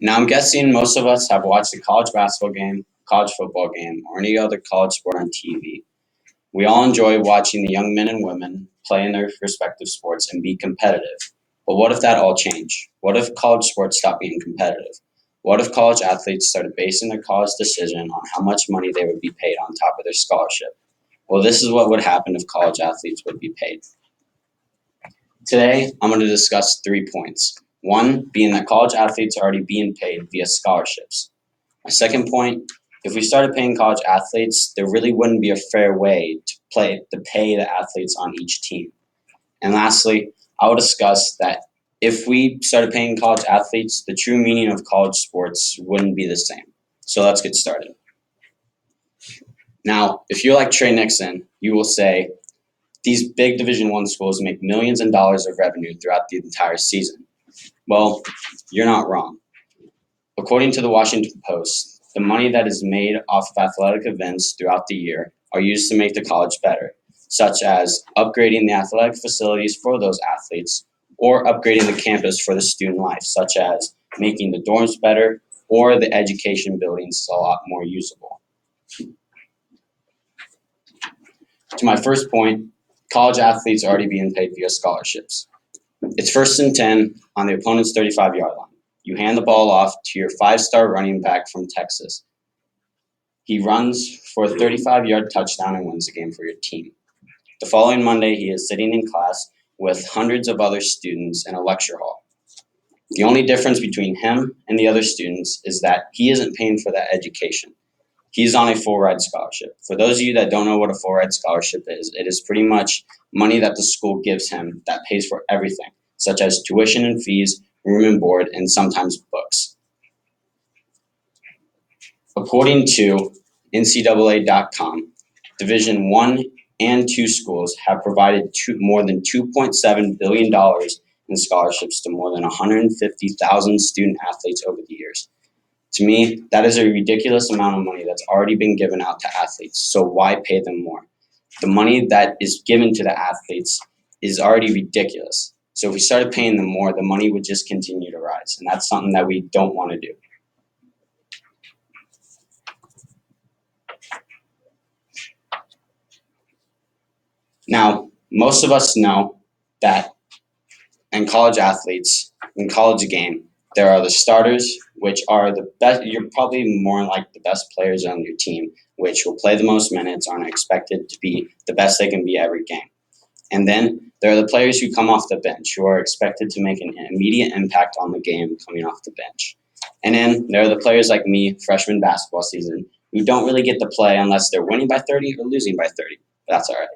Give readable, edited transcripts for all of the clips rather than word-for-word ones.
Now, I'm guessing most of us have watched a college basketball game, college football game, or any other college sport on TV. We all enjoy watching the young men and women play in their respective sports and be competitive. But what if that all changed? What if college sports stopped being competitive? What if college athletes started basing their college decision on how much money they would be paid on top of their scholarship? Well, this is what would happen if college athletes would be paid. Today, I'm going to discuss 3 points. One being that college athletes are already being paid via scholarships. My second point, if we started paying college athletes, there really wouldn't be a fair way to pay the athletes on each team. And lastly, I will discuss that if we started paying college athletes, the true meaning of college sports wouldn't be the same. So let's get started. Now, if you're like Trey Nixon, you will say these big Division I schools make millions of dollars of revenue throughout the entire season. Well, you're not wrong. According to the Washington Post, the money that is made off of athletic events throughout the year are used to make the college better, such as upgrading the athletic facilities for those athletes or upgrading the campus for the student life, such as making the dorms better or the education buildings a lot more usable. To my first point, college athletes are already being paid via scholarships. It's 1st and 10 on the opponent's 35-yard line. You hand the ball off to your 5-star running back from Texas. He runs for a 35-yard touchdown and wins the game for your team. The following Monday, he is sitting in class with hundreds of other students in a lecture hall. The only difference between him and the other students is that he isn't paying for that education. He's on a full ride scholarship. For those of you that don't know what a full ride scholarship is, it is pretty much money that the school gives him that pays for everything, such as tuition and fees, room and board, and sometimes books. According to NCAA.com, Division I and II schools have provided more than $2.7 billion in scholarships to more than 150,000 student athletes over the years. To me, that is a ridiculous amount of money that's already been given out to athletes, so why pay them more? The money that is given to the athletes is already ridiculous. So if we started paying them more, the money would just continue to rise, and that's something that we don't want to do. Now, most of us know that in college athletes, in college game, there are the starters, which are the best. You're probably more like the best players on your team, which will play the most minutes, are expected to be the best they can be every game. And then there are the players who come off the bench, who are expected to make an immediate impact on the game coming off the bench. And then there are the players like me, freshman basketball season, who don't really get to play unless they're winning by 30 or losing by 30. But that's all right.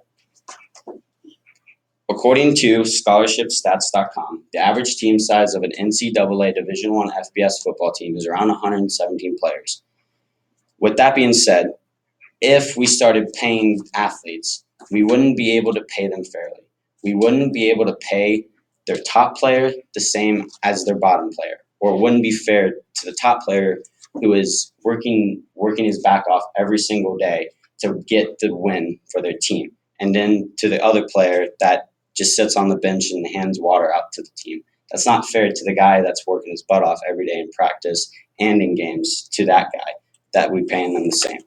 According to scholarshipstats.com, the average team size of an NCAA Division I FBS football team is around 117 players. With that being said, if we started paying athletes, we wouldn't be able to pay them fairly. We wouldn't be able to pay their top player the same as their bottom player, or it wouldn't be fair to the top player who is working his back off every single day to get the win for their team, and then to the other player that just sits on the bench and hands water out to the team. That's not fair to the guy that's working his butt off every day in practice and in games to that guy that we're paying them the same.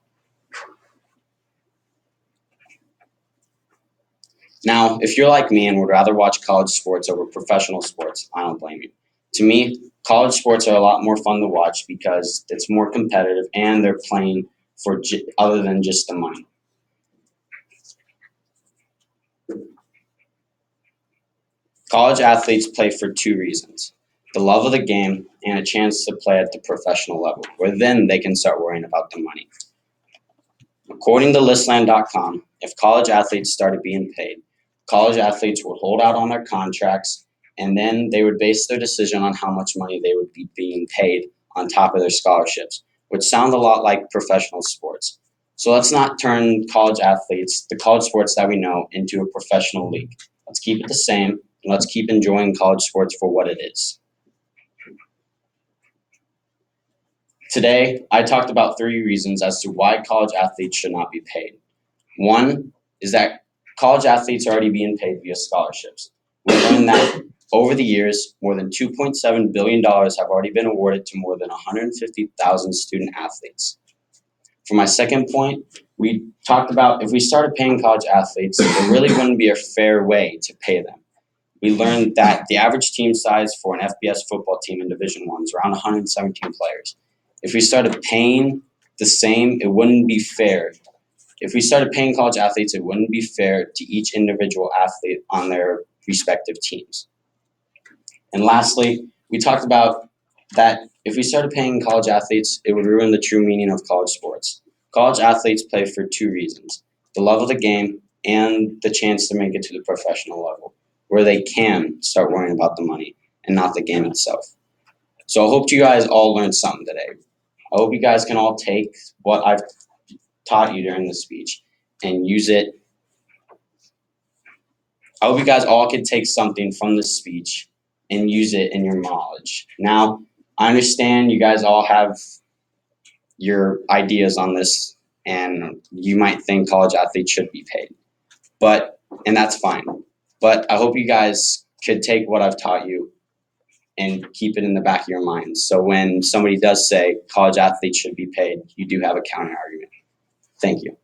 Now, if you're like me and would rather watch college sports over professional sports, I don't blame you. To me, college sports are a lot more fun to watch because it's more competitive and they're playing for other than just the money. College athletes play for 2 reasons: the love of the game and a chance to play at the professional level, where then they can start worrying about the money. According to listland.com, if college athletes started being paid, college athletes would hold out on their contracts and then they would base their decision on how much money they would be being paid on top of their scholarships, which sounds a lot like professional sports. So let's not turn college athletes, the college sports that we know, into a professional league. Let's keep it the same, and let's keep enjoying college sports for what it is. Today, I talked about 3 reasons as to why college athletes should not be paid. One is that college athletes are already being paid via scholarships. We learned that Over the years, more than $2.7 billion have already been awarded to more than 150,000 student athletes. For my second point, we talked about if we started paying college athletes, there really wouldn't be a fair way to pay them. We learned that the average team size for an FBS football team in Division I is around 117 players. If we started paying the same, it wouldn't be fair. If we started paying college athletes, it wouldn't be fair to each individual athlete on their respective teams. And lastly, we talked about that if we started paying college athletes, it would ruin the true meaning of college sports. College athletes play for two reasons: the love of the game and the chance to make it to the professional level, where they can start worrying about the money and not the game itself. So I hope you guys all learned something today. I hope you guys can all take what I've taught you during the speech and use it. I hope you guys all can take something from this speech and use it in your knowledge. Now, I understand you guys all have your ideas on this, and you might think college athletes should be paid, and that's fine. But I hope you guys could take what I've taught you and keep it in the back of your minds. So when somebody does say college athletes should be paid, you do have a counter argument. Thank you.